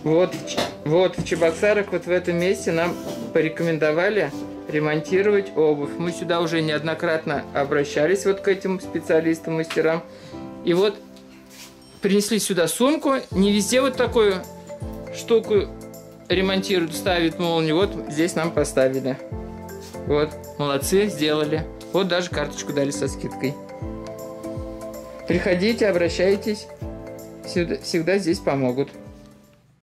Вот в Чебоксарах, вот в этом месте нам порекомендовали ремонтировать обувь. Мы сюда уже неоднократно обращались вот к этим специалистам, мастерам. И вот принесли сюда сумку. Не везде вот такую штуку ремонтируют, ставят молнию. Вот здесь нам поставили. Вот, молодцы, сделали. Вот даже карточку дали со скидкой. Приходите, обращайтесь. Всегда здесь помогут.